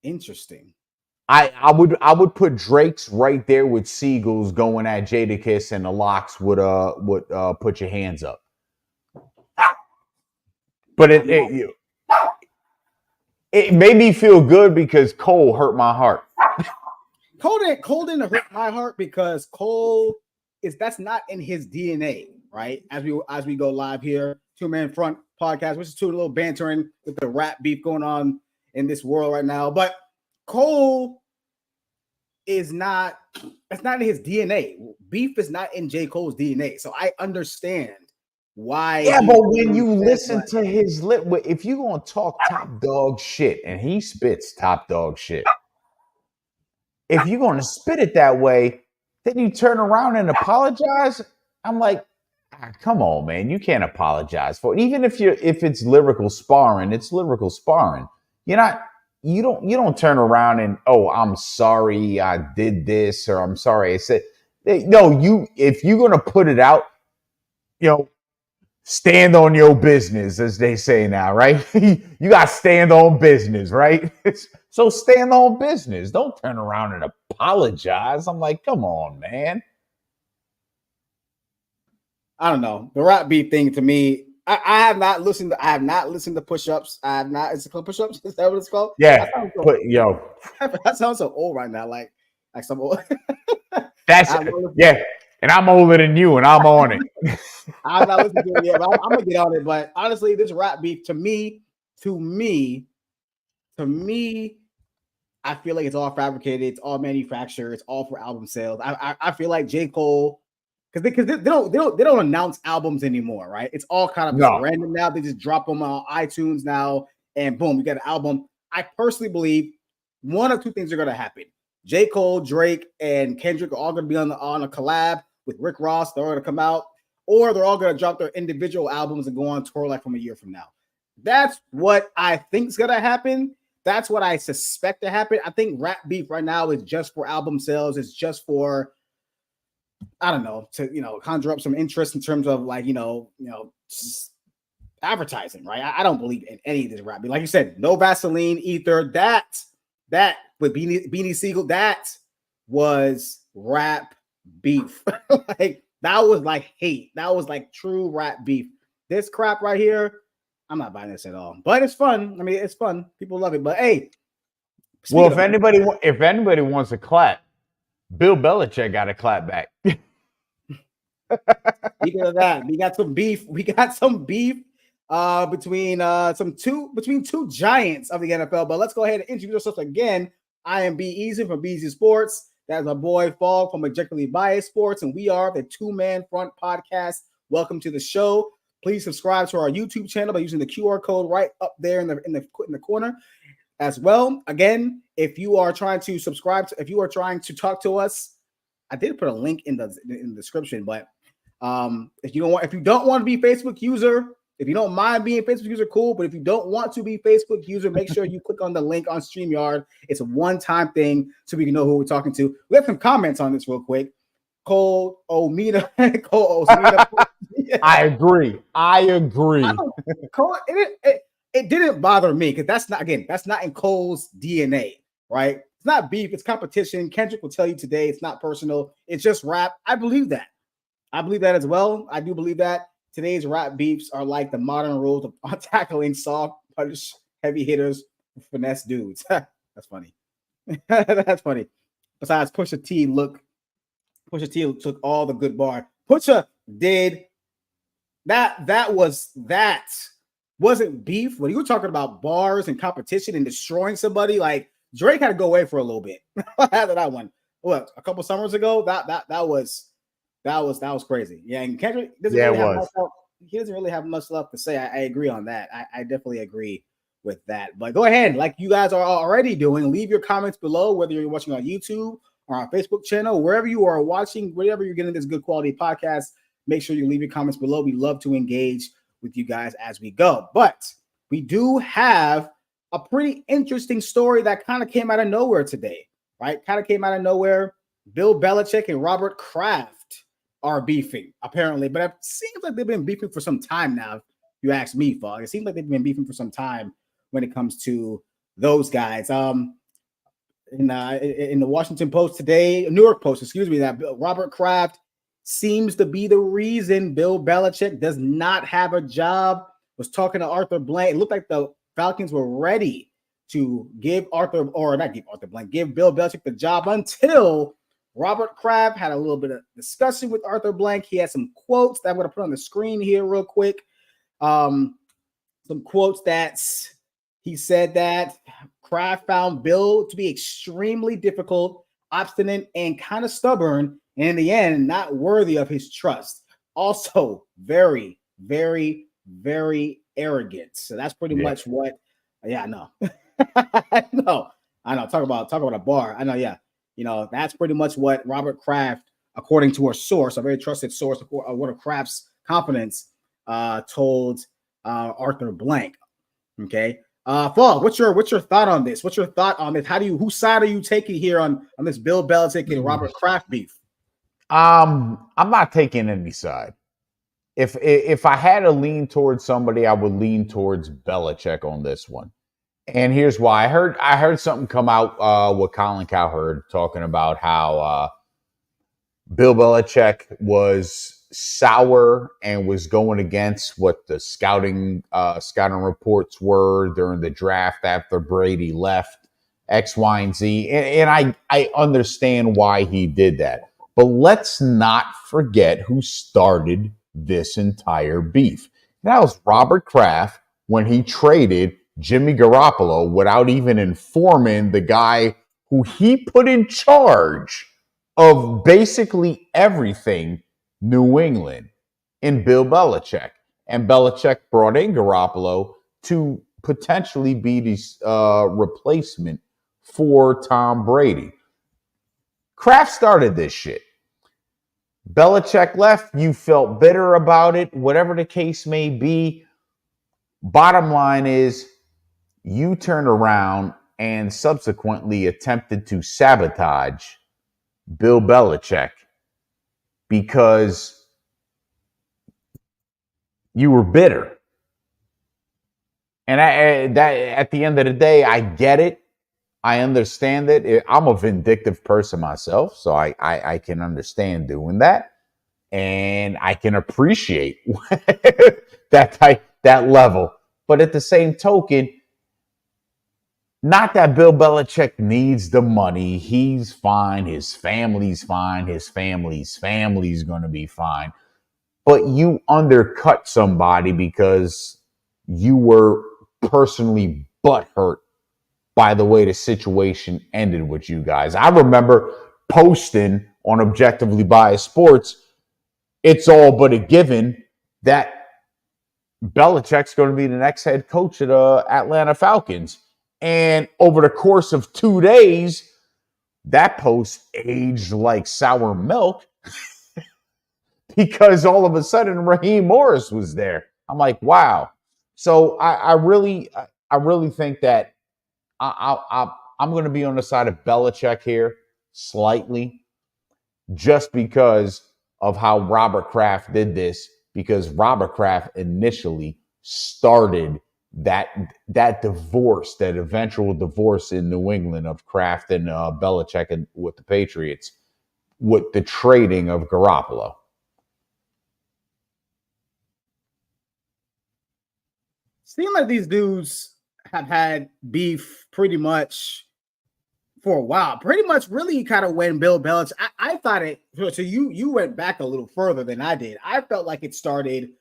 Interesting. I would put Drake's right there with Seagulls going at Jadakiss, and the Locks would put your hands up. But it made me feel good because Cole hurt my heart. Cole didn't hurt my heart because Cole that's not in his DNA, right? As we go live here, 2-Man Front podcast, which is a little bantering with the rap beef going on in this world right now. But Cole that's not in his DNA. Beef is not in J. Cole's DNA. So I understand why. Yeah, but when you listen to his lip, if you're gonna talk top dog shit, and he spits top dog shit, if you're gonna spit it that way, then you turn around and apologize. I'm like, come on, man, you can't apologize for it. Even if it's lyrical sparring, it's lyrical sparring. You don't turn around and, oh, I'm sorry I did this, or I'm sorry I said. No, if you're gonna put it out, stand on your business, as they say now, right? You got to stand on business, right? So stand on business. Don't turn around and apologize. I'm like, come on, man. I don't know. The rap beef thing to me, I have not listened to push-ups. I have not. Is it called push-ups? Is that what it's called? Yeah. That sounds so old right now. Like some old. Yeah. And I'm older than you, and I'm on it. I'm not listening to it yet, but I'm gonna get on it. But honestly, this rap beef to me, I feel like it's all fabricated, it's all manufactured, it's all for album sales. I feel like J. Cole, because they don't announce albums anymore, right? It's all kind of just random now. They just drop them on iTunes now, and boom, you get an album. I personally believe one of two things are gonna happen. J. Cole, Drake, and Kendrick are all gonna be on a collab with Rick Ross. They're gonna come out, or they're all gonna drop their individual albums and go on tour like from a year from now. That's what I think is gonna happen. That's what I suspect to happen. I think rap beef right now is just for album sales. It's just for, I don't know, to conjure up some interest in terms of like advertising, right? I don't believe in any of this rap beef. Like you said, no Vaseline ether. That with Beanie Siegel, that was rap beef. Like that was like hate. That was like true rap beef. This crap right here, I'm not buying this at all. But it's fun. I mean, it's fun. People love it. But hey, well, if anybody wants to clap, Bill Belichick got to clap back. Speaking of that, we got some beef. Between two giants of the NFL. But let's go ahead and introduce ourselves again. I am B Easy from BZ Sports. That's my boy Fall from Objectively Biased Sports, and we are the 2-Man Front podcast. Welcome to the show. Please subscribe to our YouTube channel by using the QR code right up there in the corner. As well, again, if you are trying to subscribe, if you are trying to talk to us, I did put a link in the description. But if you don't want to be a Facebook user, if you don't mind being a Facebook user, cool. But if you don't want to be a Facebook user, make sure you click on the link on StreamYard. It's a one-time thing so we can know who we're talking to. We have some comments on this real quick. Cole Omina. I agree. Cole, it didn't bother me because that's not in Cole's DNA, right? It's not beef, it's competition. Kendrick will tell you today it's not personal, it's just rap. I believe that as well. I do believe that today's rap beefs are like the modern rules of tackling soft, punch, heavy hitters, finesse dudes. That's funny. That's funny. Besides, Pusha T took all the good bar. Pusha did that wasn't beef. When you were talking about bars and competition and destroying somebody, like Drake had to go away for a little bit after that one. What, a couple summers ago? That was crazy. Yeah, and Kendrick doesn't really have much left to say. I agree on that. I definitely agree with that. But go ahead, like you guys are already doing, leave your comments below, whether you're watching on YouTube or our Facebook channel, wherever you are watching, wherever you're getting this good quality podcast. Make sure you leave your comments below. We love to engage with you guys as we go. But we do have a pretty interesting story that kind of came out of nowhere today, right? Kind of came out of nowhere. Bill Belichick and Robert Kraft are beefing, apparently. But it seems like they've been beefing for some time now, if you ask me, Fog. It seems like they've been beefing for some time when it comes to those guys. in the Washington Post today, New York Post, excuse me, that Robert Kraft seems to be the reason Bill Belichick does not have a job. Was talking to Arthur Blank. It looked like the Falcons were ready to give Bill Belichick the job until Robert Kraft had a little bit of discussion with Arthur Blank. He had some quotes that I'm going to put on the screen here real quick. Some quotes that he said that Kraft found Bill to be extremely difficult, obstinate, and kind of stubborn, and in the end, not worthy of his trust. Also, very, very, very arrogant. So that's pretty much what. Yeah, I know. I know. Talk about a bar. I know. Yeah, that's pretty much what Robert Kraft, according to a source, a very trusted source, one of Kraft's confidence, told Arthur Blank. Okay. Fogg, what's your thought on this? What's your thought on this? Whose side are you taking here on this Bill Belichick and Robert Kraft beef? I'm not taking any side. If I had to lean towards somebody, I would lean towards Belichick on this one. And here's why. I heard something come out with Colin Cowherd talking about how Bill Belichick was sour and was going against what the scouting reports were during the draft after Brady left, X, Y, and Z. And I understand why he did that. But let's not forget who started this entire beef. That was Robert Kraft when he traded Jimmy Garoppolo without even informing the guy who he put in charge of basically everything New England in Bill Belichick. And Belichick brought in Garoppolo to potentially be the replacement for Tom Brady. Kraft started this shit. Belichick left. You felt bitter about it, whatever the case may be. Bottom line is, you turned around and subsequently attempted to sabotage Bill Belichick because you were bitter. And at the end of the day, I get it. I understand it. I'm a vindictive person myself, so I can understand doing that. And I can appreciate that level. But at the same token, not that Bill Belichick needs the money. He's fine. His family's fine. His family's going to be fine. But you undercut somebody because you were personally butthurt by the way the situation ended with you guys. I remember posting on Objectively Biased Sports, it's all but a given that Belichick's going to be the next head coach of the Atlanta Falcons. And over the course of 2 days, that post aged like sour milk because all of a sudden Raheem Morris was there. I'm like, wow. So I really think that I'm going to be on the side of Belichick here slightly, just because of how Robert Kraft did this, because Robert Kraft initially started that divorce, that eventual divorce in New England of Kraft and Belichick and with the Patriots, with the trading of Garoppolo. Seems like these dudes have had beef pretty much for a while. Pretty much really kind of when Bill Belichick, I thought it, so you went back a little further than I did. I felt like it started,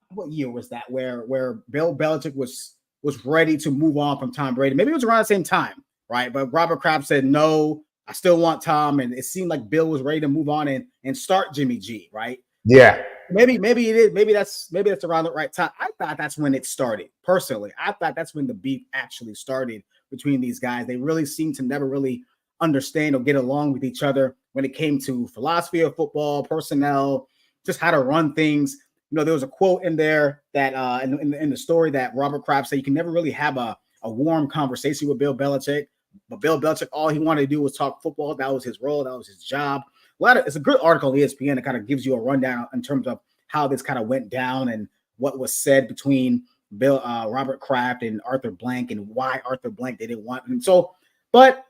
what year was that, where Bill Belichick was ready to move on from Tom Brady. Maybe it was around the same time, right? But Robert Kraft said, no, I still want Tom. And it seemed like Bill was ready to move on and start Jimmy G, right? Yeah. Maybe it is. Maybe that's around the right time. I thought that's when it started. Personally, I thought that's when the beef actually started between these guys. They really seemed to never really understand or get along with each other when it came to philosophy of football, personnel, just how to run things. There was a quote in there that in the story that Robert Kraft said you can never really have a warm conversation with Bill Belichick. But Bill Belichick, all he wanted to do was talk football. That was his role. That was his job. It's a good article on ESPN that kind of gives you a rundown in terms of how this kind of went down and what was said between Robert Kraft and Arthur Blank and why Arthur Blank didn't want him. So, but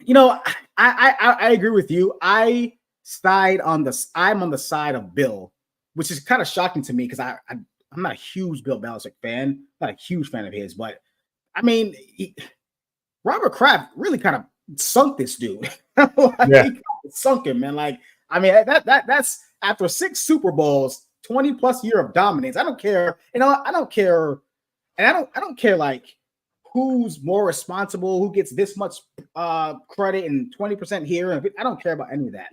You know, I agree with you. I'm on the side of Bill, which is kind of shocking to me because I'm not a huge Bill Belichick fan, not a huge fan of his, but I mean, Robert Kraft really kind of sunk this dude. Like, Yeah, he sunk him, man. Like, I mean, that's after 6 Super Bowls, 20+ year of dominance. I don't care, I don't care, and I don't care like who's more responsible, who gets this much credit and 20% here. And I don't care about any of that.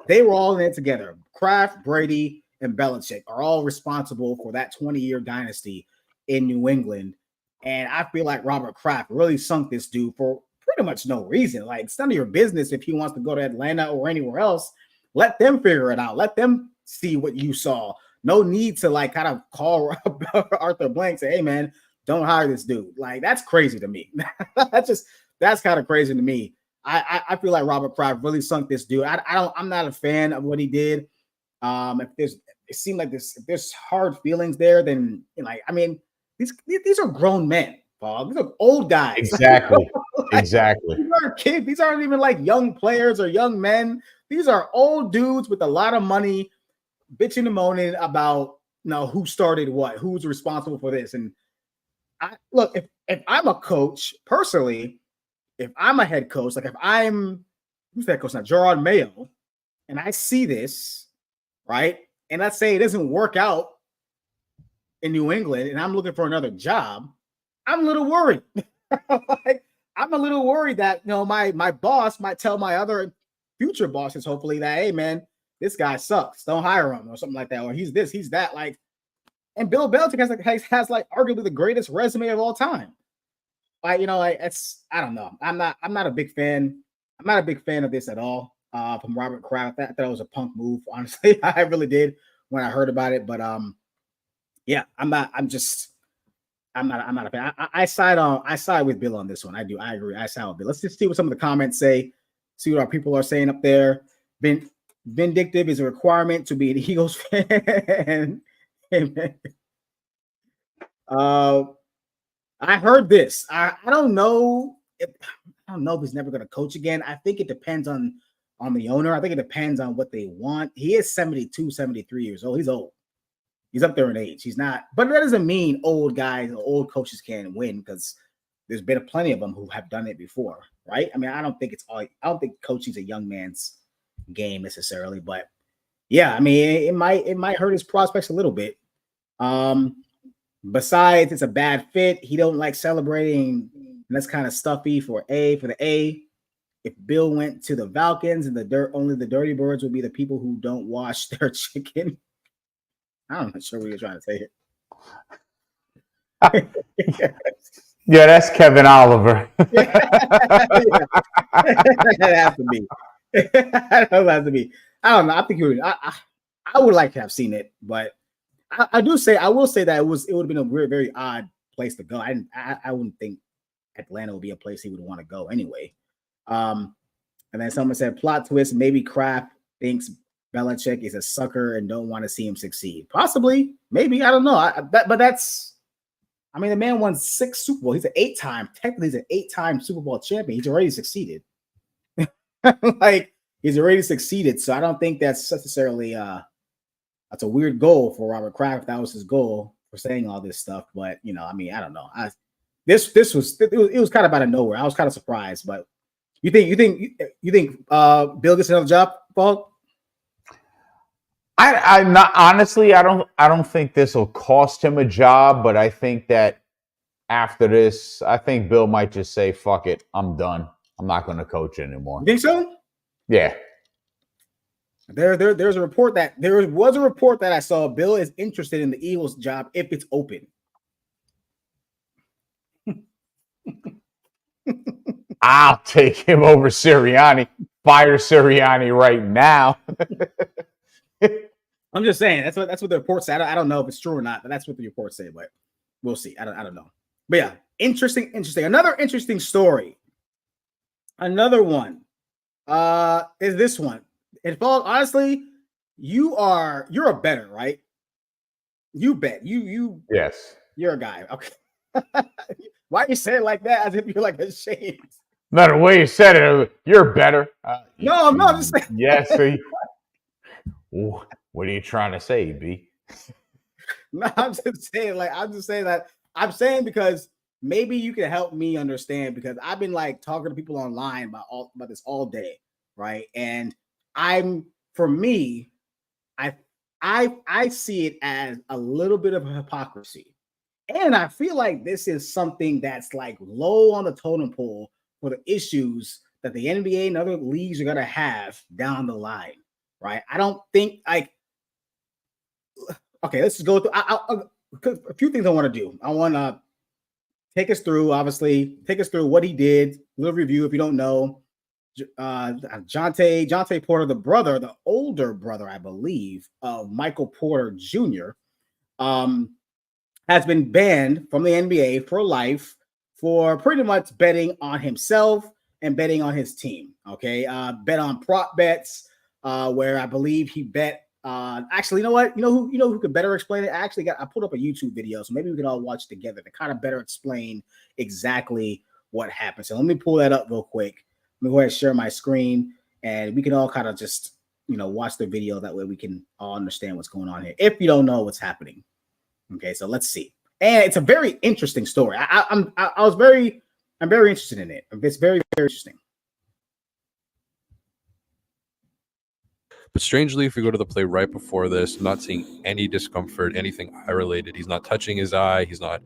They were all in it together. Kraft, Brady, and Belichick are all responsible for that 20-year dynasty in New England. And I feel like Robert Kraft really sunk this dude for pretty much no reason. Like, it's none of your business if he wants to go to Atlanta or anywhere else. Let them figure it out. Let them see what you saw. No need to like kind of call Arthur Blank, say, hey man, don't hire this dude. Like, that's crazy to me. That's kind of crazy to me. I feel like Robert Kraft really sunk this dude. I'm not a fan of what he did. It seemed like this, if there's hard feelings there, then like, I mean, these are grown men, Paul. These are old guys. exactly. Like, Exactly. these aren't kids. These aren't even like young players or young men. These are old dudes with a lot of money bitching and moaning about who started what, who's responsible for this. And look, if I'm a coach personally, if I'm a head coach, like if I'm who's that coach now, Gerard Mayo, and I see this, right, and let's say it doesn't work out in New England, and I'm looking for another job, I'm a little worried. Like, I'm a little worried that my boss might tell my other future bosses, hopefully, that hey man, this guy sucks, don't hire him or something like that, or he's this, he's that, like. And Bill Belichick has arguably the greatest resume of all time. Like, it's I don't know. I'm not a big fan. I'm not a big fan of this at all. From Robert Kraft. I thought it was a punk move, honestly. I really did when I heard about it. But yeah, I'm not a fan. I side with Bill on this one. I do. I agree. I side with Bill. Let's just see what some of the comments say. See what our people are saying up there. Vindictive is a requirement to be an Eagles fan. I heard this. I don't know. I don't know if he's never going to coach again. I think it depends on the owner. I think it depends on what they want. He is 72, 73 years old. He's old. He's up there in age. He's not, but that doesn't mean old guys or old coaches can't win, because there's been plenty of them who have done it before, right? I mean, I don't think coaching's a young man's game necessarily, but yeah, I mean, it might hurt his prospects a little bit. Besides, it's a bad fit. He don't like celebrating, and that's kind of stuffy for the A. If Bill went to the Falcons and only the dirty birds would be the people who don't wash their chicken. I'm not sure what you're trying to say here. Yeah, that's Kevin Oliver. That has to be. That has to be. I don't know. I think I would like to have seen it, but I will say that it would have been a very, very odd place to go. I wouldn't think Atlanta would be a place he would want to go anyway. And then someone said, plot twist, maybe Kraft thinks Belichick is a sucker and don't want to see him succeed. Possibly, maybe, I don't know. But that's, I mean, the man won 6 Super Bowls. He's technically he's an 8-time Super Bowl champion. He's already succeeded. Like, he's already succeeded. So I don't think that's necessarily that's a weird goal for Robert Kraft. That was his goal for saying all this stuff. But I mean, I don't know. It was kind of out of nowhere. I was kind of surprised. But you think Bill gets another job, Paul? I'm not, honestly, I don't think this will cost him a job, but I think that after this, I think Bill might just say, fuck it, I'm done. I'm not going to coach anymore. You think so? Yeah. There was a report that I saw Bill is interested in the Eagles job if it's open. I'll take him over Sirianni. Fire Sirianni right now. I'm just saying that's what the report said. I don't know if it's true or not, but that's what the report said. But we'll see. I don't know. But yeah, interesting. Another interesting story. Another one is this one. And Paul, honestly, you're a better, right? You bet. Yes. You're a guy. Okay. Why you say it like that as if you're like ashamed? No, the way you said it, you're better. No, I'm not just saying. Yes. What are you trying to say, B? No, I'm just saying, I'm saying because maybe you can help me understand because I've been like talking to people online about this all day, right? And for me, I I see it as a little bit of a hypocrisy. And I feel like this is something that's like low on the totem pole for the issues that the NBA and other leagues are gonna have down the line, right? I don't think like okay, let's just go through a few things I want to do. I want to take us through what he did, a little review if you don't know. Jonay Porter, the older brother, I believe, of Michael Porter Jr., has been banned from the NBA for life for pretty much betting on himself and betting on his team. Okay, bet on prop bets, where I believe he bet. Actually, you know what? You know who could better explain it? I pulled up a YouTube video, so maybe we can all watch together to kind of better explain exactly what happened. So let me pull that up real quick. Let me go ahead and share my screen, and we can all kind of just watch the video. That way, we can all understand what's going on here. If you don't know what's happening, okay. So let's see. And it's a very interesting story. I'm very interested in it. It's very, very interesting. But strangely, if we go to the play right before this, I'm not seeing any discomfort, anything eye related. He's not touching his eye. He's not.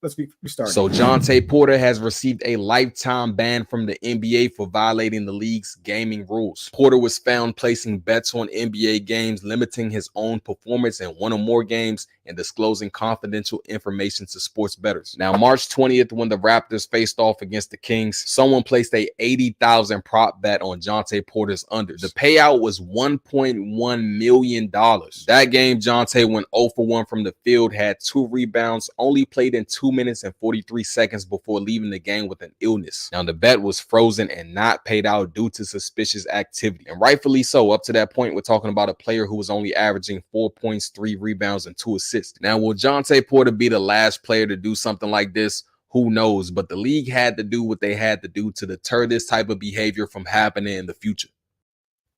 Let's start. So Jonay Porter has received a lifetime ban from the NBA for violating the league's gaming rules. Porter was found placing bets on NBA games, limiting his own performance in one or more games, and disclosing confidential information to sports bettors. Now, March 20th, when the Raptors faced off against the Kings, someone placed a $80,000 prop bet on Jonay Porter's unders. The payout was $1.1 million. That game, Jonay went 0 for 1 from the field, had 2 rebounds, only played in 2 minutes and 43 seconds before leaving the game with an illness. Now, the bet was frozen and not paid out due to suspicious activity. And rightfully so. Up to that point, we're talking about a player who was only averaging 4 points, 3 rebounds, and 2 assists. Now, will Jonay Porter be the last player to do something like this? Who knows? But the league had to do what they had to do to deter this type of behavior from happening in the future.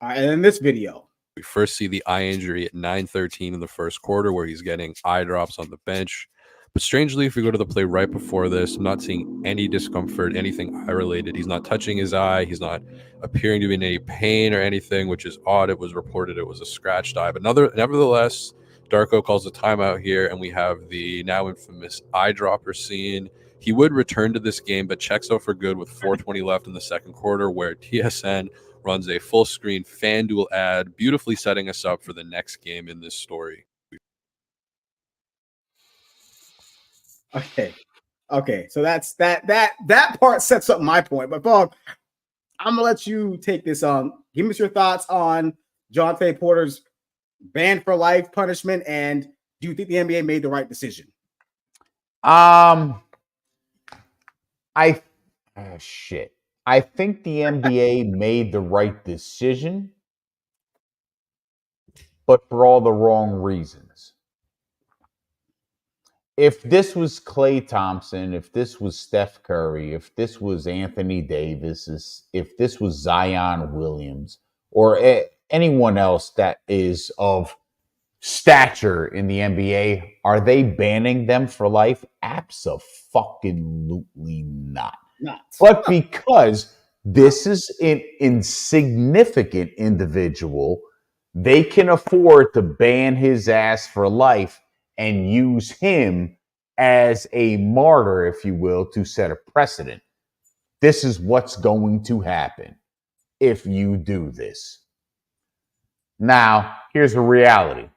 All right, and in this video, we first see the eye injury at 9:13 in the first quarter where he's getting eye drops on the bench. But strangely, if we go to the play right before this, I'm not seeing any discomfort, anything eye-related. He's not touching his eye. He's not appearing to be in any pain or anything, which is odd. It was reported it was a scratched eye. But nevertheless, Darko calls a timeout here, and we have the now infamous eye dropper scene. He would return to this game, but checks out for good with 4:20 left in the second quarter, where TSN runs a full-screen Fanduel ad, beautifully setting us up for the next game in this story. Okay. So that's that part sets up my point. But Bob, I'm gonna let you take this on. Give us your thoughts on Jonay Porter's ban for life punishment, and do you think the NBA made the right decision? I think the NBA made the right decision, but for all the wrong reasons. If this was Klay Thompson, if this was Steph Curry, if this was Anthony Davis, if this was Zion Williams, or anyone else that is of stature in the NBA, are they banning them for life? Absolutely not. But because this is an insignificant individual, they can afford to ban his ass for life and use him as a martyr, if you will, to set a precedent. This is what's going to happen if you do this. Now, here's the reality.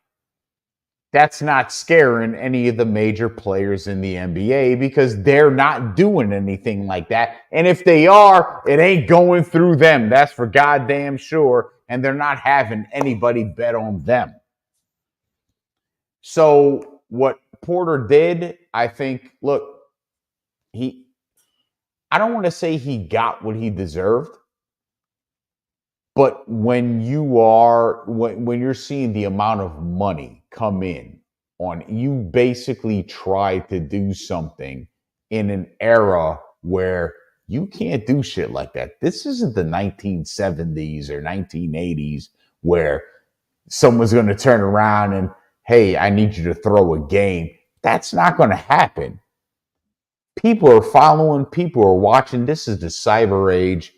That's not scaring any of the major players in the NBA because they're not doing anything like that. And if they are, it ain't going through them. That's for goddamn sure. And they're not having anybody bet on them. So what Porter did, I think, look, I don't want to say he got what he deserved, but when you're seeing the amount of money come in on, you basically try to do something in an era where You can't do shit like that. This isn't the 1970s or 1980s where someone's going to turn around and, hey, I need you to throw a game. That's not going to happen. People are following, people are watching. This is the cyber age.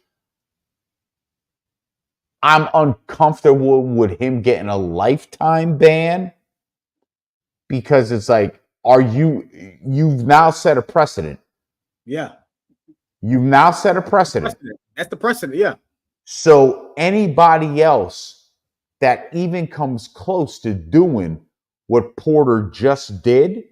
I'm uncomfortable with him getting a lifetime ban because it's like, you've now set a precedent. Yeah. You've now set a precedent. That's the precedent, yeah. So anybody else that even comes close to doing what Porter just did,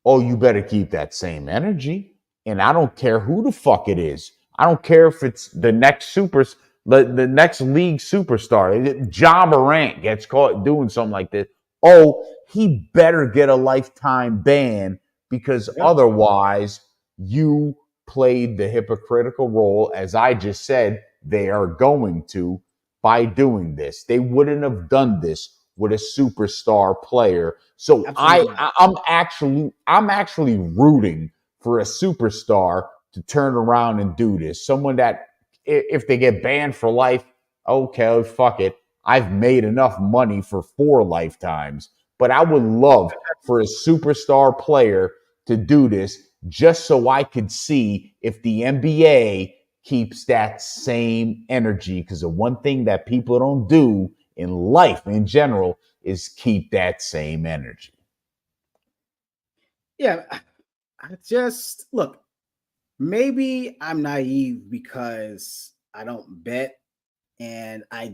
oh, you better keep that same energy. And I don't care who the fuck it is. I don't care if it's the next the next league superstar. Ja Morant gets caught doing something like this. Oh, he better get a lifetime ban because otherwise you played the hypocritical role, as I just said, they are going to by doing this. They wouldn't have done this with a superstar player. So I'm actually rooting for a superstar to turn around and do this. Someone that if they get banned for life, okay, fuck it. I've made enough money for 4 lifetimes. But I would love for a superstar player to do this just so I could see if the NBA keeps that same energy. Because the one thing that people don't do in life in general is keep that same energy. Yeah, I just look, maybe I'm naive because I don't bet and I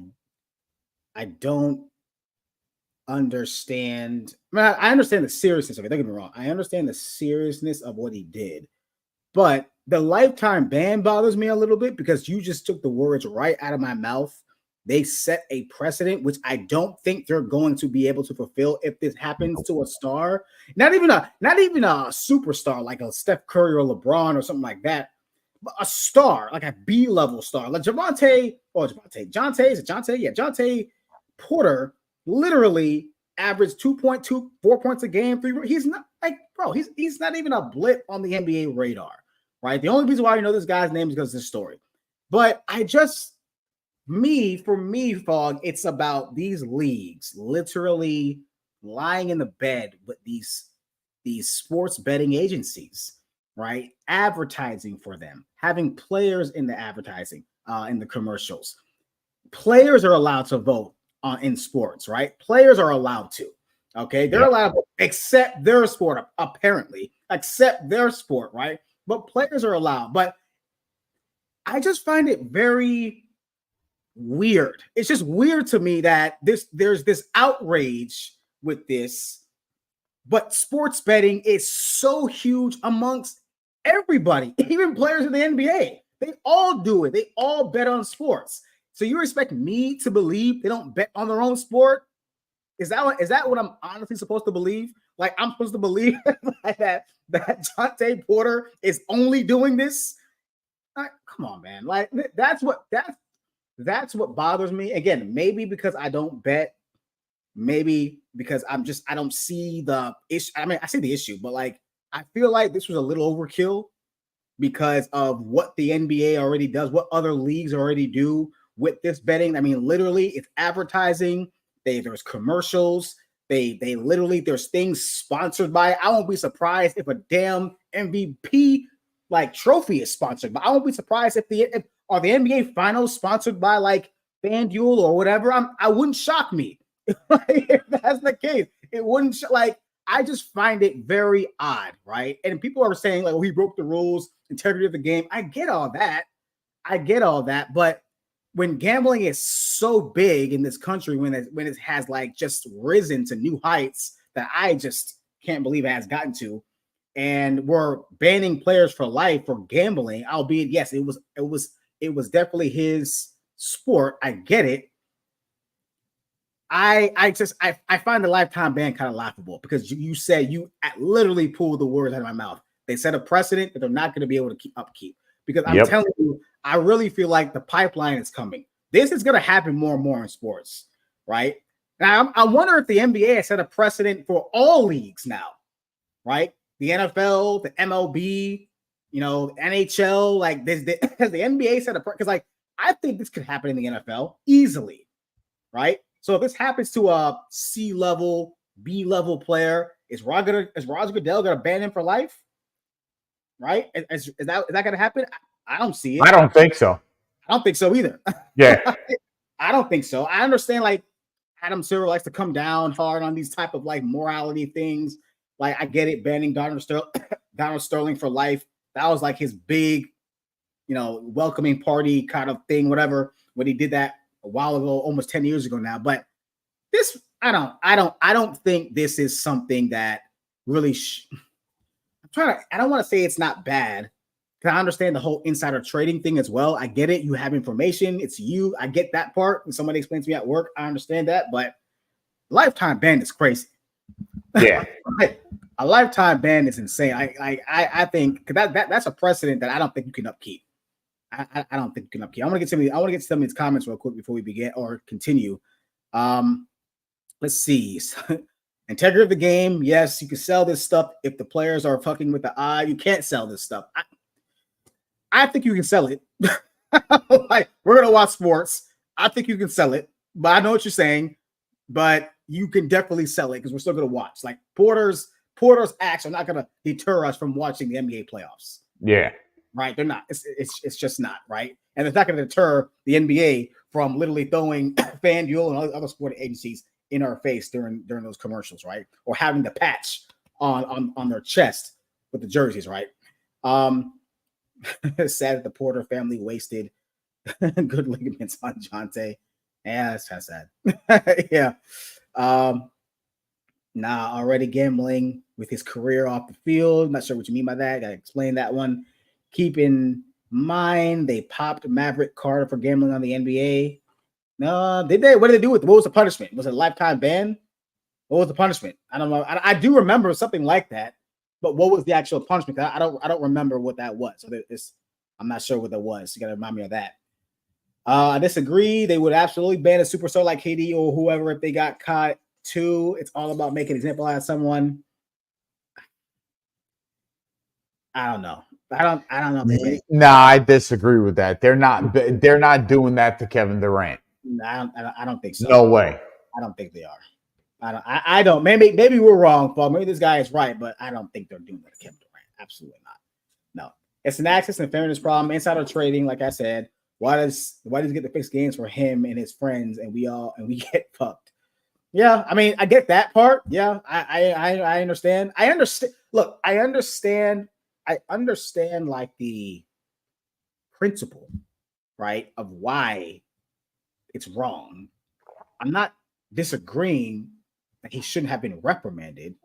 don't understand. I understand the seriousness of it. Don't get me wrong. I understand the seriousness of what he did. But the lifetime ban bothers me a little bit because you just took the words right out of my mouth. They set a precedent, which I don't think they're going to be able to fulfill if this happens to a star. Not even a superstar like a Steph Curry or LeBron or something like that. But a star, like a B-level star, like Jonay Porter literally averaged 2.2, 4 points a game. He's not like, bro, he's not even a blip on the NBA radar, right? The only reason why you know this guy's name is because of this story. But for me, Fog, it's about these leagues literally lying in the bed with these sports betting agencies, right? Advertising for them, having players in the advertising, in the commercials. Players are allowed to vote in sports, right? Players are allowed to. Okay, they're allowed to accept their sport, apparently, accept their sport, right? But players are allowed. But I just find it very weird. It's just weird to me that there's this outrage with this, but sports betting is so huge amongst everybody, even players in the NBA. They all do it. They all bet on sports. So you expect me to believe they don't bet on their own sport? Is that what I'm honestly supposed to believe? Like I'm supposed to believe that Jonay Porter is only doing this? Come on, man. Like that's what bothers me. Again, maybe because I don't bet, maybe because I don't see the issue. I mean, I see the issue, but like I feel like this was a little overkill because of what the NBA already does, what other leagues already do with this betting. I mean, literally, it's advertising. There's commercials. They literally, there's things sponsored by it. I won't be surprised if a damn MVP like trophy is sponsored, but I won't be surprised if the NBA finals sponsored by like FanDuel or whatever. I wouldn't shock me if that's the case. It wouldn't I just find it very odd, right? And people are saying like, "Oh, he broke the rules, integrity of the game." I get all that, but when gambling is so big in this country, when it has like just risen to new heights that I just can't believe it has gotten to, and we're banning players for life for gambling, albeit yes, it was definitely his sport. I get it. I find the lifetime ban kind of laughable because you said you literally pulled the words out of my mouth. They set a precedent that they're not going to be able to keep because I'm telling you, I really feel like the pipeline is coming. This is going to happen more and more in sports, right? Now, I wonder if the NBA has set a precedent for all leagues now, right? The NFL, the MLB, NHL, like this, has the NBA set up? Because like I think this could happen in the NFL easily, right? So if this happens to a C level, B level player, is Roger Goodell gonna ban him for life? Right? Is that gonna happen? I don't see it. I don't think so. I don't think so either. Yeah. I don't think so. I understand like Adam Silver likes to come down hard on these type of like morality things. Like I get it, banning Donald Sterling for life. That was like his big, welcoming party kind of thing, whatever, when he did that a while ago, almost 10 years ago now. But this, I don't think this is something that really I don't want to say it's not bad. I understand the whole insider trading thing as well. I get it. You have information. It's you. I get that part. When somebody explains to me at work, I understand that. But lifetime ban is crazy. Yeah. A lifetime ban is insane. I think that's a precedent that I don't think you can upkeep. I don't think you can upkeep. I want to get some of these comments real quick before we begin or continue. Let's see. Integrity of the game. Yes, you can sell this stuff if the players are fucking with the eye. You can't sell this stuff. I think you can sell it. Like we're gonna watch sports. I think you can sell it, but I know what you're saying. But you can definitely sell it because we're still gonna watch. Like Porter's acts are not gonna deter us from watching the NBA playoffs. Yeah, right. They're not. It's just not right, and it's not gonna deter the NBA from literally throwing Fanduel and other sporting agencies in our face during those commercials, right? Or having the patch on their chest with the jerseys, right? It's sad that the Porter family wasted good ligaments on Jonte. Yeah, that's kind of sad. Yeah. Already gambling with his career off the field. Not sure what you mean by that. Gotta explain that one. Keep in mind they popped Maverick Carter for gambling on the NBA. No, did they? What did they do with it? What was the punishment? Was it a lifetime ban? What was the punishment? I don't know. I do remember something like that. But what was the actual punishment? I don't remember what that was. So I'm not sure what that was. You got to remind me of that. I disagree. They would absolutely ban a superstar like KD or whoever if they got caught too. It's all about making an example out of someone. I don't know. I don't know. Nah, I disagree with that. They're not doing that to Kevin Durant. I don't think so. No way. I don't think they are. I don't. Maybe we're wrong, Paul. Maybe this guy is right, but I don't think they're doing that to Kevin Durant. Absolutely not. No, it's an access and fairness problem. Insider trading, like I said. Why does he get to fix games for him and his friends, and we get fucked? Yeah, I mean, I get that part. Yeah, I understand. I understand. Look, I understand like the principle, right, of why it's wrong. I'm not disagreeing that he shouldn't have been reprimanded.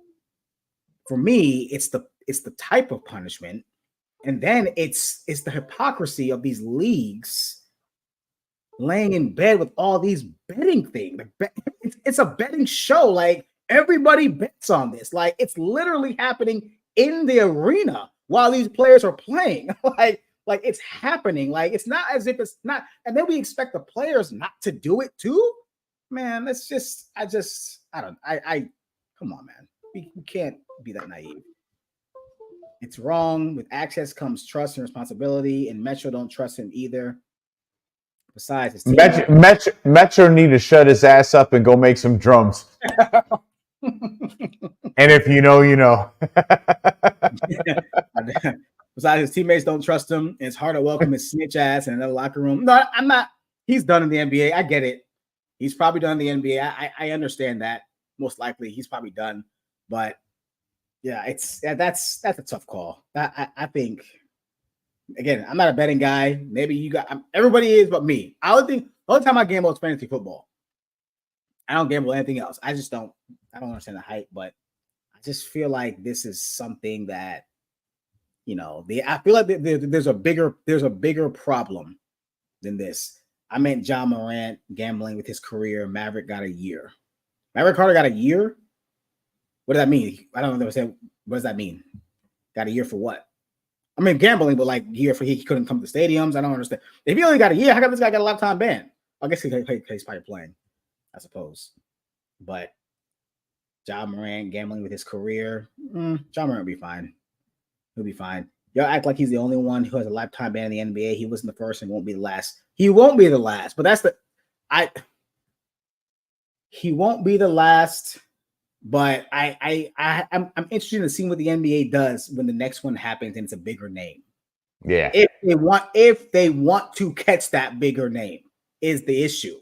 For me, it's the type of punishment, and then it's the hypocrisy of these leagues laying in bed with all these betting things. It's a betting show. Like everybody bets on this. Like it's literally happening in the arena while these players are playing. like it's happening. Like it's not as if it's not. And then we expect the players not to do it too. Man, that's just. I come on, man. We can't be that naive. It's wrong. With access comes trust and responsibility, and Metro don't trust him either. Besides, his Metro need to shut his ass up and go make some drums. And if you know, you know. Besides, his teammates don't trust him, and it's hard to welcome his snitch ass in another locker room. No, I'm not. He's done in the NBA. I get it. He's probably done in the NBA. I understand that. Most likely, he's probably done. But yeah, that's a tough call. I think. Again, I'm not a betting guy. Maybe you got everybody is, but me. I would think the only time I gamble is fantasy football. I don't gamble anything else. I don't understand the hype, but I just feel like this is something that I feel like there's a bigger problem than this. I meant John Morant gambling with his career. Maverick got a year. Maverick Carter got a year. What does that mean? I don't know what does that mean? Got a year for what? I mean, gambling, but like year for he couldn't come to stadiums. I don't understand. If he only got a year, how come this guy got a lifetime ban? I guess he's probably playing, I suppose. But John Morant gambling with his career, John Morant will be fine. He'll be fine. Y'all act like he's the only one who has a lifetime ban in the NBA. He wasn't the first and won't be the last. He won't be the last, but he won't be the last. But I'm interested in seeing what the NBA does when the next one happens and it's a bigger name. Yeah. If they want to catch that bigger name is the issue.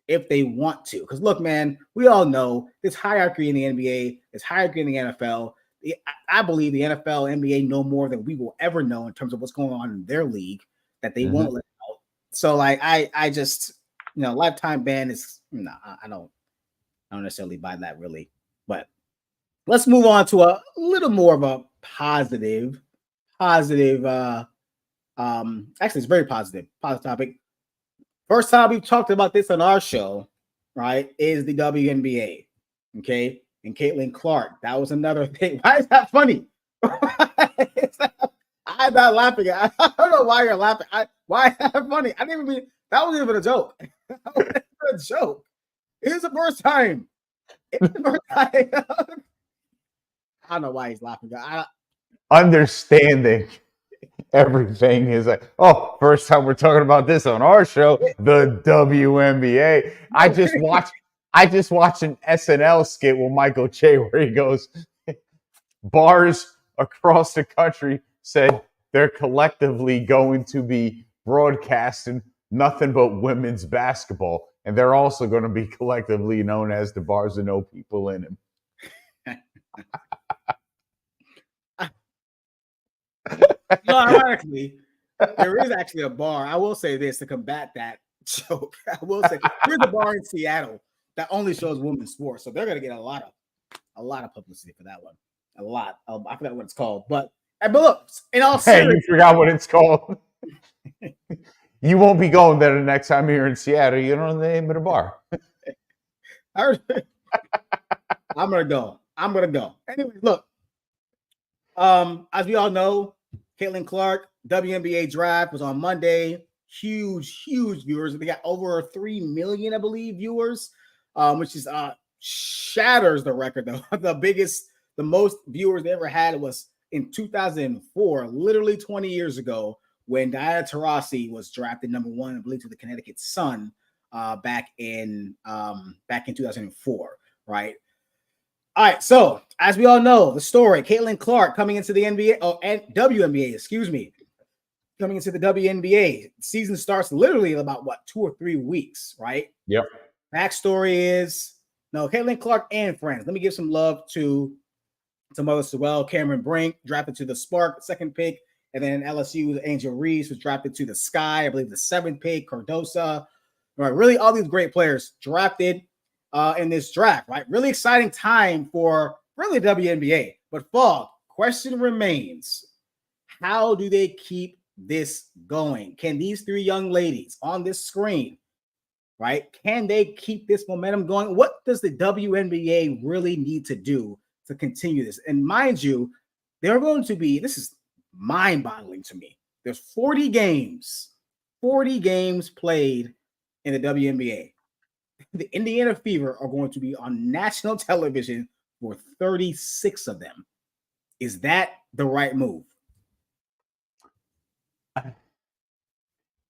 If they want to, because look, man, we all know there's hierarchy in the NBA, there's hierarchy in the NFL. I believe the NFL, NBA know more than we will ever know in terms of what's going on in their league that they won't let out. So, like, I just, lifetime ban is I don't necessarily buy that really. But let's move on to a little more of a positive. Actually, it's very positive topic. First time we've talked about this on our show, right, is the WNBA. Okay. And Catlin Clark. That was another thing. Why is that funny? I'm not laughing. I don't know why you're laughing. Why is that funny? That wasn't even a joke. That wasn't even a joke. It's the first time. I don't know why he's laughing. Understanding everything is like, oh, first time we're talking about this on our show, the WNBA. I just watched an SNL skit with Michael Che where he goes, bars across the country said they're collectively going to be broadcasting nothing but women's basketball. And they're also going to be collectively known as the bars with no people in them. No, ironically, there is actually a bar. I will say this to combat that joke. I will say there's a bar in Seattle that only shows women's sports, so they're going to get a lot of publicity for that one. A lot. I forgot what it's called, but look, in all seriousness, you forgot what it's called. You won't be going there the next time you're in Seattle. You don't know the name of the bar. I'm gonna go. Anyway, look. As we all know, Catlin Clark, WNBA draft was on Monday. Huge viewers. They got over 3 million, I believe, viewers, which is shatters the record though. The most viewers they ever had was in 2004, literally 20 years ago, when Diana Taurasi was drafted number 1, I believe, to the Connecticut Sun back in 2004, right? All right, so as we all know, the story, Catlin Clark coming into the NBA, and WNBA, coming into the WNBA. Season starts literally in about 2 or 3 weeks, right? Yep. Backstory is, Catlin Clark and friends. Let me give some love to some others as well. Cameron Brink, drafted to the Spark, 2nd pick. And then LSU, Angel Reese was drafted to the Sky, I believe the 7th pick, Cardosa. Right, really all these great players drafted in this draft, right? Really exciting time for really WNBA. But Fog, question remains, how do they keep this going? Can these 3 young ladies on this screen, right, can they keep this momentum going? What does the WNBA really need to do to continue this? And mind you, they're going to be, this is mind-boggling to me. There's 40 games played in the WNBA. The Indiana Fever are going to be on national television for 36 of them. Is that the right move?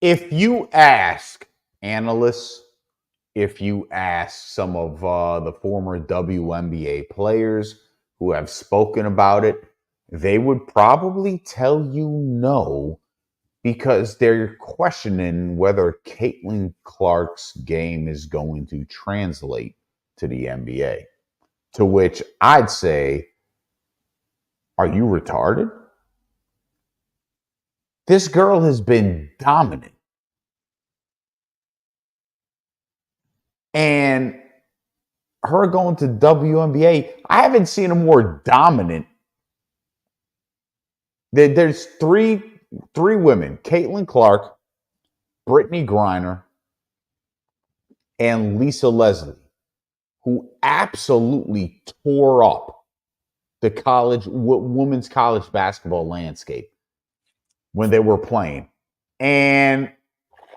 If you ask analysts, if you ask some of the former WNBA players who have spoken about it, they would probably tell you no, because they're questioning whether Catlin Clark's game is going to translate to the NBA. To which I'd say, are you retarded? This girl has been dominant. And her going to WNBA, I haven't seen a more dominant. There's three women, Catlin Clark, Brittany Griner, and Lisa Leslie, who absolutely tore up the women's college basketball landscape when they were playing. And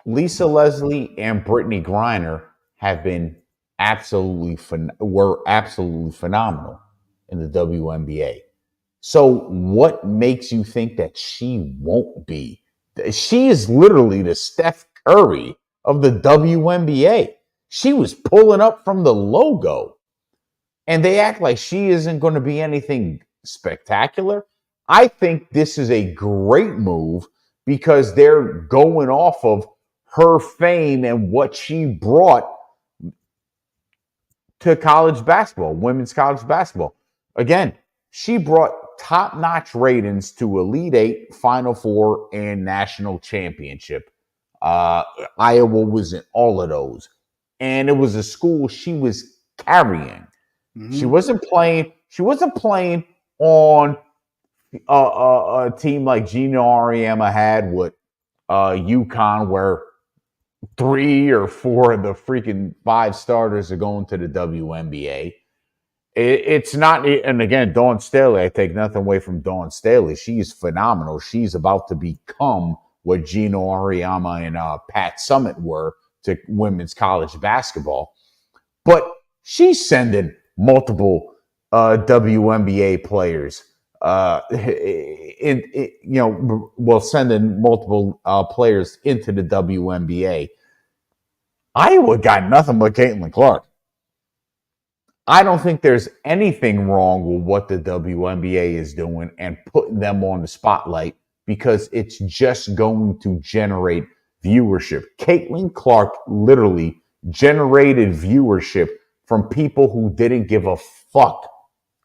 Lisa Leslie and Brittany Griner have been absolutely phenomenal in the WNBA. So what makes you think that she won't be? She is literally the Steph Curry of the WNBA. She was pulling up from the logo. And they act like she isn't going to be anything spectacular. I think this is a great move because they're going off of her fame and what she brought to college basketball, women's college basketball. Again, she brought top-notch ratings to Elite Eight, Final Four, and National Championship. Iowa was in all of those. And it was a school she was carrying. She wasn't playing. She wasn't playing on a team like Gina Auriemma had with UConn, where 3 or 4 of the freaking 5 starters are going to the WNBA. It's not. And again, Dawn Staley. I take nothing away from Dawn Staley. She's phenomenal. She's about to become what Gina Auriemma and Pat Summitt were to women's college basketball. But she's sending multiple WNBA players, sending multiple players into the WNBA. Iowa got nothing but Catlin Clark. I don't think there's anything wrong with what the WNBA is doing and putting them on the spotlight because it's just going to generate viewership. Catlin Clark literally generated viewership from people who didn't give a fuck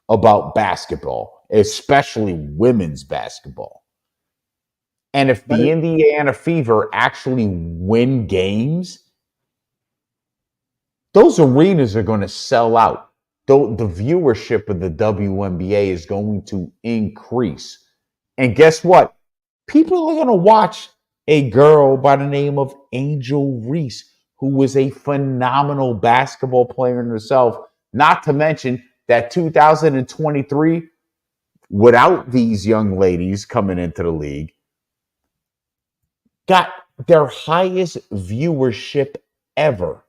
about basketball, especially women's basketball. And if the Indiana Fever actually win games, those arenas are going to sell out. The viewership of the WNBA is going to increase. And guess what? People are going to watch a girl by the name of Angel Reese, who was a phenomenal basketball player in herself, not to mention that 2023, without these young ladies coming into the league, got their highest viewership ever.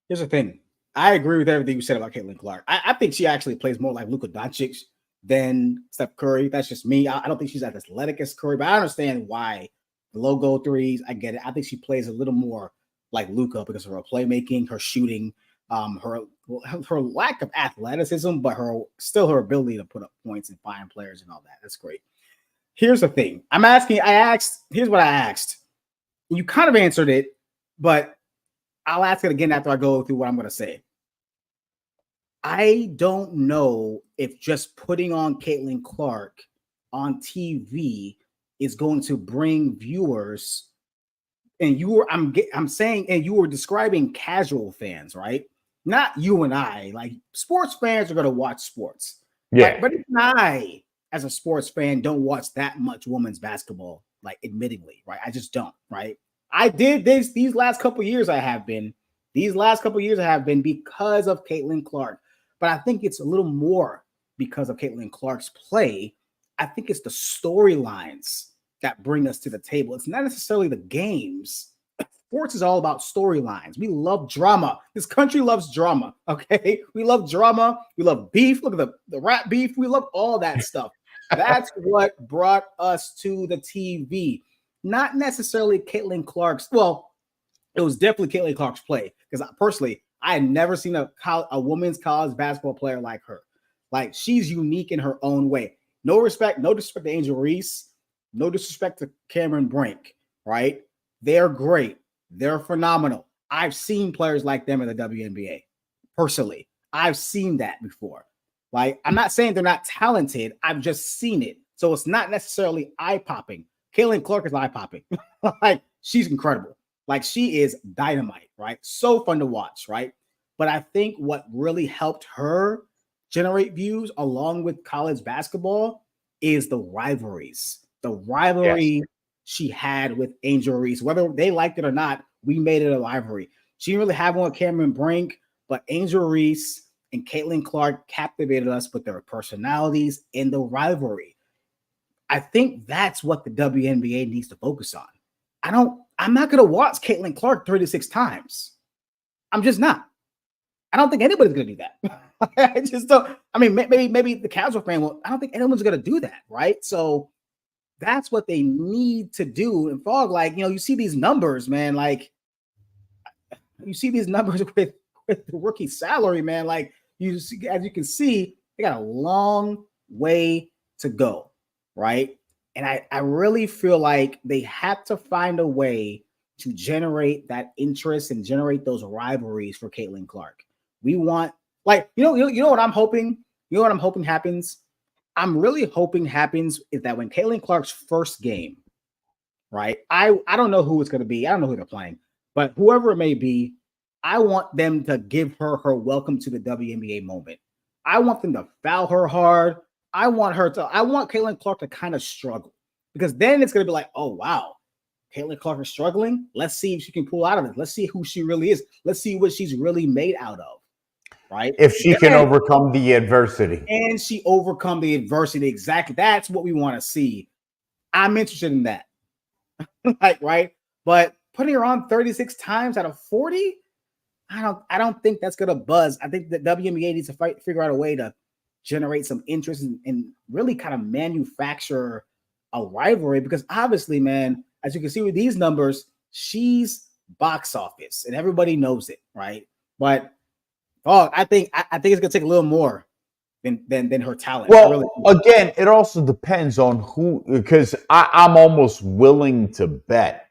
Here's the thing. I agree with everything you said about Catlin Clark. I think she actually plays more like Luka Doncic than Steph Curry. That's just me. I don't think she's as athletic as Curry, but I understand why. Logo threes, I get it. I think she plays a little more like Luka because of her playmaking, her shooting, her lack of athleticism, but her ability to put up points and find players and all that. That's great. Here's the thing. Here's what I asked. You kind of answered it, but I'll ask it again after I go through what I'm going to say. I don't know if just putting on Catlin Clark on TV is going to bring viewers. And I'm saying, and you were describing casual fans, right? Not you and I. Like, sports fans are going to watch sports. Yeah. But even I, as a sports fan, don't watch that much women's basketball, like, admittingly, right? I just don't, right? I did this these last couple of years. I have been because of Catlin Clark. But I think it's a little more because of Catlin Clark's play. I think it's the storylines that bring us to the table. It's not necessarily the games. Sports is all about storylines. We love drama. This country loves drama, okay? We love drama. We love beef. Look at the rap beef. We love all that stuff. That's what brought us to the TV. Not necessarily Catlin Clark's. Well, it was definitely Catlin Clark's play because personally, I had never seen a women's college basketball player like her. Like, she's unique in her own way. No disrespect to Angel Reese. No disrespect to Cameron Brink, right? They're great. They're phenomenal. I've seen players like them in the WNBA. Personally, I've seen that before. Like, I'm not saying they're not talented. I've just seen it. So it's not necessarily eye-popping. Catlin Clark is eye-popping. Like, she's incredible. Like, she is dynamite, right? So fun to watch, right? But I think what really helped her generate views along with college basketball is the rivalries. The rivalry she had with Angel Reese. Whether they liked it or not, we made it a rivalry. She didn't really have one with Cameron Brink, but Angel Reese and Catlin Clark captivated us with their personalities and the rivalry. I think that's what the WNBA needs to focus on. I'm not going to watch Catlin Clark 36 times. I'm just not. I don't think anybody's going to do that. I just don't. I mean, maybe the casual fan will. I don't think anyone's gonna do that, right? So that's what they need to do. And Fog, like, you see these numbers, man. Like, you see these numbers with the rookie salary, man. Like, as you can see, they got a long way to go, right? And I really feel like they have to find a way to generate that interest and generate those rivalries for Catlin Clark. We want, like, you know what I'm hoping? You know what I'm hoping happens? I'm really hoping happens is that when Catlin Clark's first game, right? I don't know who it's going to be. I don't know who they're playing, but whoever it may be, I want them to give her welcome to the WNBA moment. I want them to foul her hard. I want Catlin Clark to kind of struggle, because then it's going to be like, oh, wow, Catlin Clark is struggling. Let's see if she can pull out of it. Let's see who she really is. Let's see what she's really made out of, right? If she can overcome the adversity. And she overcome the adversity. Exactly. That's what we want to see. I'm interested in that. Like, right? But putting her on 36 times out of 40, I don't think that's gonna buzz. I think the WNBA needs to figure out a way to generate some interest and really kind of manufacture a rivalry, because obviously, man, as you can see with these numbers, she's box office and everybody knows it, right? But I think it's gonna take a little more than her talent. Well, again, it also depends on who, because I'm almost willing to bet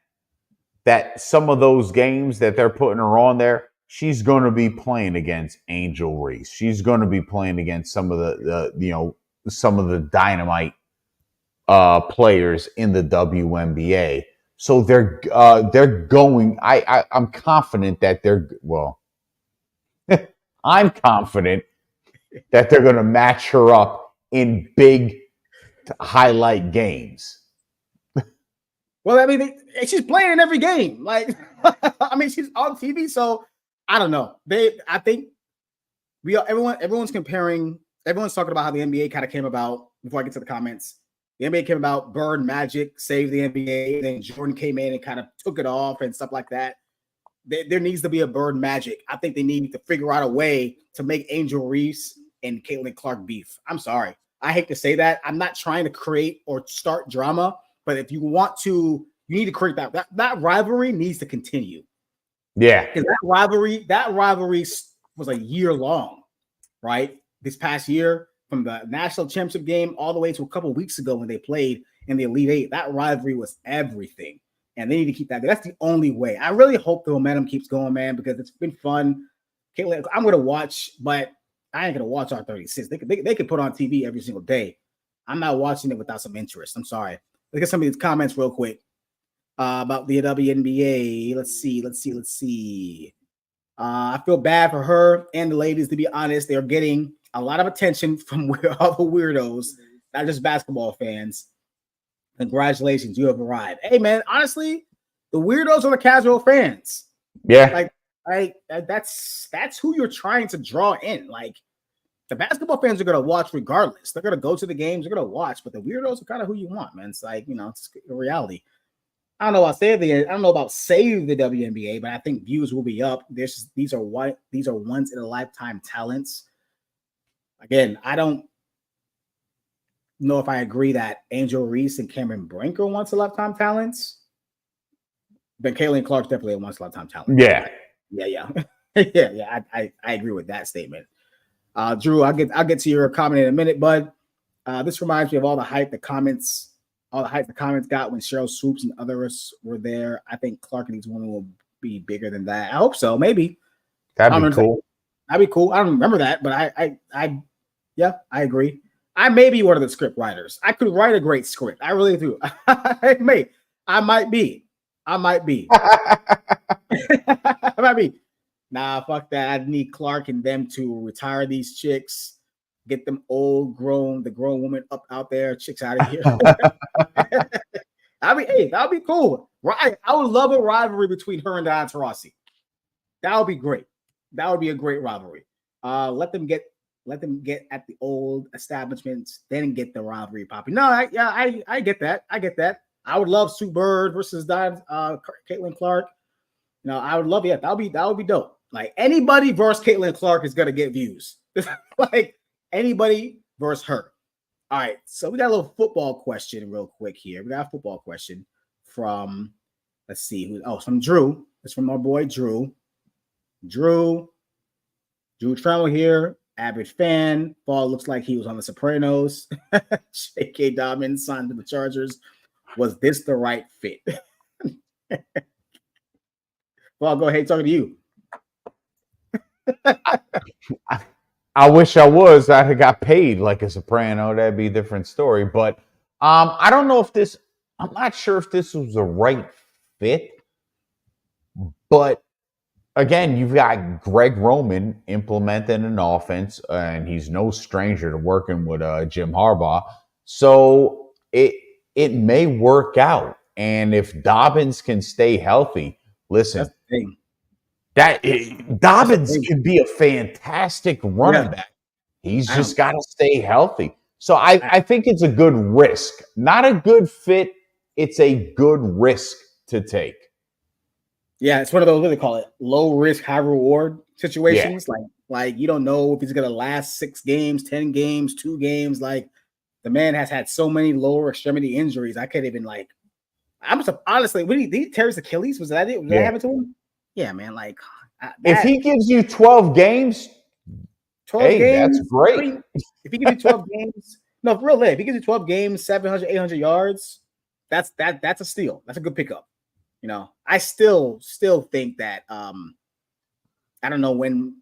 that some of those games that they're putting her on there, she's going to be playing against Angel Reese. She's going to be playing against some of the dynamite players in the WNBA. So they're going. I'm confident that I'm confident that they're going to match her up in big highlight games. Well, I mean, she's playing in every game. Like, I mean, she's on TV, so I don't know. I think everyone's comparing. Everyone's talking about how the NBA kind of came about. Before I get to the comments, the NBA came about. Bird Magic saved the NBA. Then Jordan came in and kind of took it off and stuff like that. There needs to be a Bird Magic. I think they need to figure out a way to make Angel Reese and Catlin Clark beef. I'm sorry. I hate to say that. I'm not trying to create or start drama, but if you want to, you need to create that rivalry needs to continue. Yeah. Because that rivalry was a year long, right? This past year, from the national championship game all the way to a couple of weeks ago when they played in the Elite Eight, that rivalry was everything. And they need to keep that. That's the only way. I really hope the momentum keeps going, man, because it's been fun. Catlin, I'm going to watch, but I ain't going to watch R36. They could put on TV every single day. I'm not watching it without some interest. I'm sorry. Look at some of these comments real quick about the WNBA. Let's see. I feel bad for her and the ladies, to be honest. They're getting a lot of attention from other weirdos, not just basketball fans. Congratulations, you have arrived. Hey, man, honestly, the weirdos are the casual fans. Yeah. Like that's who you're trying to draw in. Like, the basketball fans are going to watch regardless. They're going to go to the games. They're going to watch, but the weirdos are kind of who you want, man. It's like, it's a reality. I don't know about save the WNBA, but I think views will be up. These are once in a lifetime talents. Again, I don't know if I agree that Angel Reese and Cameron Brink are once in a lifetime talents, but Catlin Clark's definitely a once in a lifetime talent. Yeah. I agree with that statement. Drew, I'll get to your comment in a minute, bud. This reminds me of all the hype the comments got when Cheryl Swoops and others were there. I think Clark and these women will be bigger than that. I hope so. Maybe that'd be cool. That'd be cool. I don't remember that, but I agree. I may be one of the script writers. I could write a great script. I really do. I might be. I might be. Nah, fuck that. I need Clark and them to retire these chicks, get them the grown woman up out there, chicks out of here. That'd be cool. Right. I would love a rivalry between her and Diana Taurasi. That would be great. That would be a great rivalry. Let them get at the old establishments, then get the rivalry popping. No, I get that. I get that. I would love Sue Bird versus Catlin Clark. I would love that. That would be dope. Like, anybody versus Catlin Clark is gonna get views. Like anybody versus her. All right, so we got a little football question real quick here. We got a football question from, let's see, it's from Drew. It's from our boy Drew. Drew Trammell here, avid fan. Ball looks like he was on The Sopranos. J.K. Dobbins signed to the Chargers. Was this the right fit? Ball, go ahead, talking to you. I wish I was. I had got paid like a soprano. That'd be a different story. But I don't know if this. I'm not sure if this was the right fit. But again, you've got Greg Roman implementing an offense, and he's no stranger to working with Jim Harbaugh. So it may work out. And if Dobbins can stay healthy, listen. That's the thing. Dobbins could be a fantastic running back. He's just got to stay healthy. So I think it's a good risk. Not a good fit. It's a good risk to take. Yeah, it's one of those, what do they call it? Low risk, high reward situations. Yeah. Like you don't know if he's going to last 6 games, 10 games, 2 games. Like the man has had so many lower extremity injuries. I can't even honestly, when he tear his Achilles, was that it? Was that happened to him? Yeah, man. Like, if he gives you 12 games, 12 games, that's great. If he gives you 12 games, no, for real, if he gives you 12 games, 700, 800 yards, that's a steal. That's a good pickup. You know, I still think that I don't know when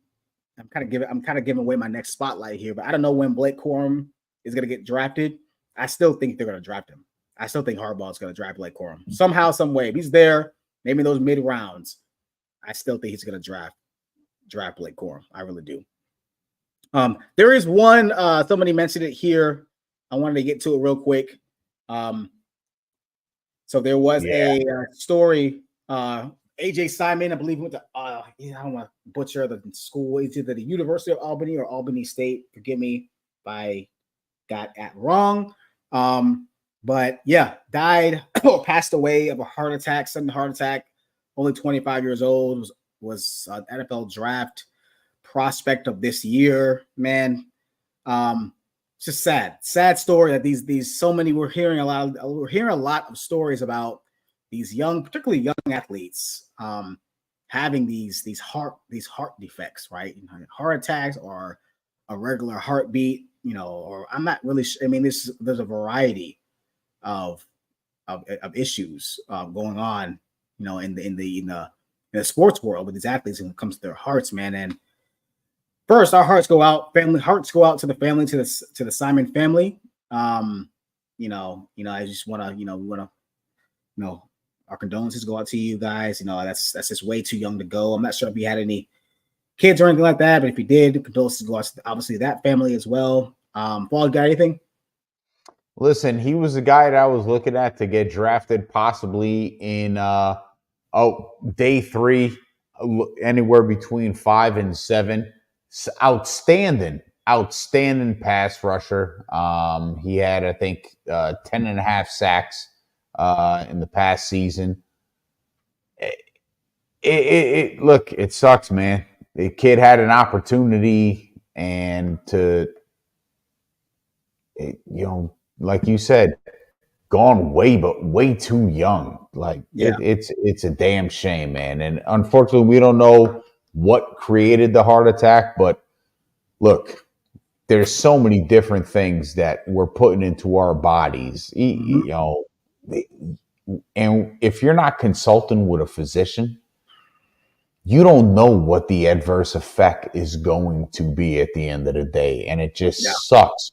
I'm kind of giving away my next spotlight here, but I don't know when Blake Corum is going to get drafted. I still think they're going to draft him. I still think Harbaugh is going to draft Blake Corum somehow, some way. If he's there, maybe in those mid rounds, I still think he's going to draft Blake Corum. I really do. There is one, somebody mentioned it here. I wanted to get to it real quick. So there was a story, AJ Simon, I believe, went to, I don't want to butcher the school. It's either the University of Albany or Albany State. Forgive me if I got that wrong. But yeah, died or passed away of a heart attack, sudden heart attack. Only 25 years old, was an NFL draft prospect of this year, man. It's just sad story that these so many we're hearing a lot of stories about these particularly young athletes having these heart defects, right? Heart attacks or a regular heartbeat, or I'm not really sure. I mean, there's a variety of issues going on, in the sports world with these athletes when it comes to their hearts, man. And first, our hearts go out to the family, to the Simon family. I just want to, our condolences go out to you guys. That's just way too young to go. I'm not sure if he had any kids or anything like that, but if he did, condolences go out to obviously that family as well. Paul, got anything? Listen, he was the guy that I was looking at to get drafted possibly in day 3, anywhere between 5 and 7. Outstanding pass rusher. He had, I think, 10.5 sacks in the past season. Look, it sucks, man. The kid had an opportunity, and like you said, gone way too young. Like it's a damn shame, man. And unfortunately, we don't know what created the heart attack, but look, there's so many different things that we're putting into our bodies, and if you're not consulting with a physician, you don't know what the adverse effect is going to be at the end of the day. And it just sucks.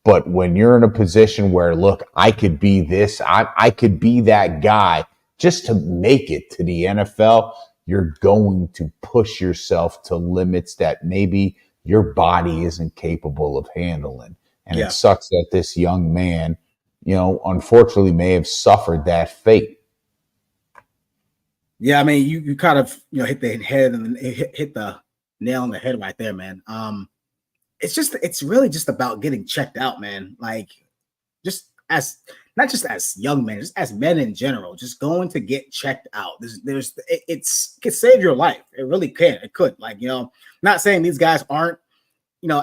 But when you're in a position where, look, I could be this, I could be that guy just to make it to the NFL, you're going to push yourself to limits that maybe your body isn't capable of handling. And it sucks that this young man, unfortunately may have suffered that fate. Yeah, I mean, you kind of, hit the head and hit the nail on the head right there, man. It's really just about getting checked out, man. Like, not just as young men, just as men in general, just going to get checked out. It could save your life. It really can. It could. Like, not saying these guys aren't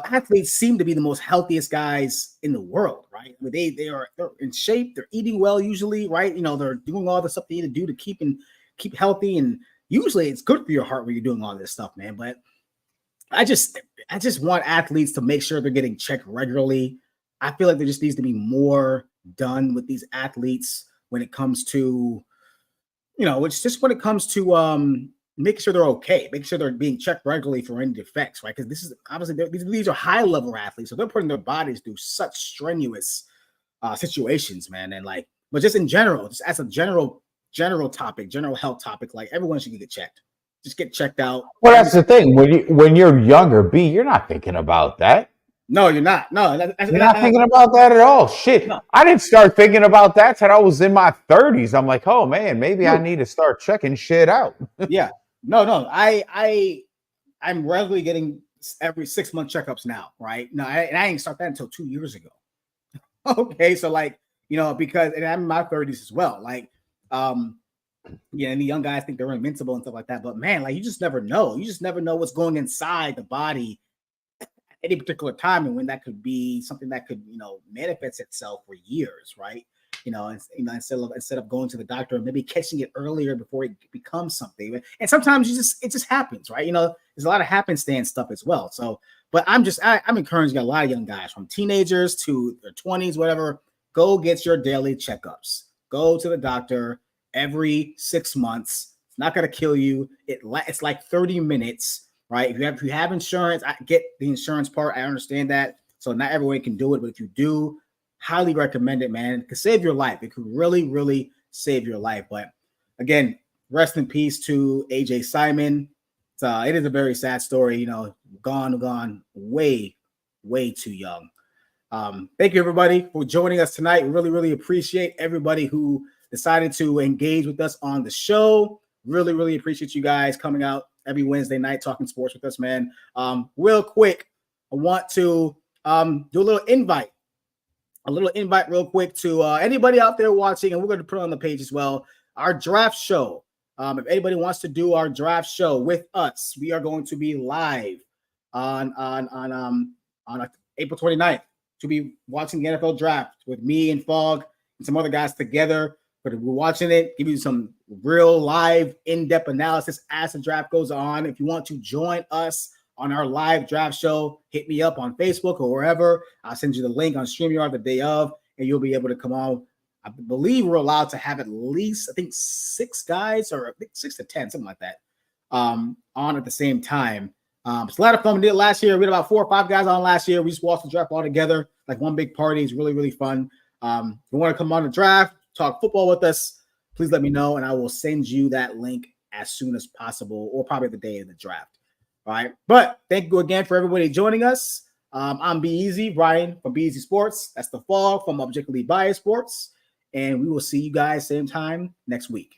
athletes seem to be the most healthiest guys in the world, right? I mean, they're in shape, they're eating well usually, right? They're doing all the stuff they need to do to keep healthy, and usually it's good for your heart when you're doing all this stuff, man. But I just want athletes to make sure they're getting checked regularly. I feel like there just needs to be more done with these athletes when it comes to, when it comes to making sure they're okay, making sure they're being checked regularly for any defects, right? Because this is obviously these are high level athletes, so they're putting their bodies through such strenuous situations, man. And but just in general, just as a general topic, general health topic, like everyone should get checked. Just get checked out. Well, that's the thing. When you're younger, B, you're not thinking about that. No, you're not. No, you're not thinking about that at all. Shit, no. I didn't start thinking about that till I was in my 30s. I'm like, oh man, maybe I need to start checking shit out. Yeah. No. I'm regularly getting every 6-month checkups now, right? No, I didn't start that until 2 years ago. Okay, so because and I'm in my 30s as well. And the young guys think they're invincible and stuff like that. But man, you just never know. You just never know what's going inside the body at any particular time, and when that could be something that could, manifest itself for years, right? Instead of going to the doctor and maybe catching it earlier before it becomes something. And sometimes it just happens, right? There's a lot of happenstance stuff as well. So, but I'm encouraging a lot of young guys from teenagers to their 20s, whatever, go get your daily checkups. Go to the doctor every 6 months. It's not going to kill you. It's like 30 minutes, right? If you have insurance, I get the insurance part. I understand that. So not everyone can do it, but if you do, highly recommend it, man. It could save your life. It could really, really save your life. But again, rest in peace to AJ Simon. It is a very sad story, gone way, way too young. Thank you, everybody, for joining us tonight. We really, really appreciate everybody who decided to engage with us on the show. Really, really appreciate you guys coming out every Wednesday night talking sports with us, man. Real quick, I want to do a little invite real quick to anybody out there watching, and we're going to put it on the page as well. Our draft show. If anybody wants to do our draft show with us, we are going to be live on April 29th to be watching the NFL draft with me and Fogg and some other guys together. But we're watching it, give you some real live in-depth analysis as the draft goes on. If you want to join us on our live draft show, hit me up on Facebook or wherever. I'll send you the link on StreamYard the day of, and you'll be able to come on. I believe we're allowed to have at least, 6 guys, or 6 to 10, something like that, on at the same time. It's a lot of fun. We did it last year. We had about 4 or 5 guys on last year. We just watched the draft all together, like one big party. It's really, really fun. If you want to come on the draft, talk football with us, please let me know, and I will send you that link as soon as possible, or probably the day of the draft. All right. But thank you again for everybody joining us. I'm Be Easy, Brian from Be Easy Sports. That's the Fall from Objectively Biased Sports. And we will see you guys same time next week.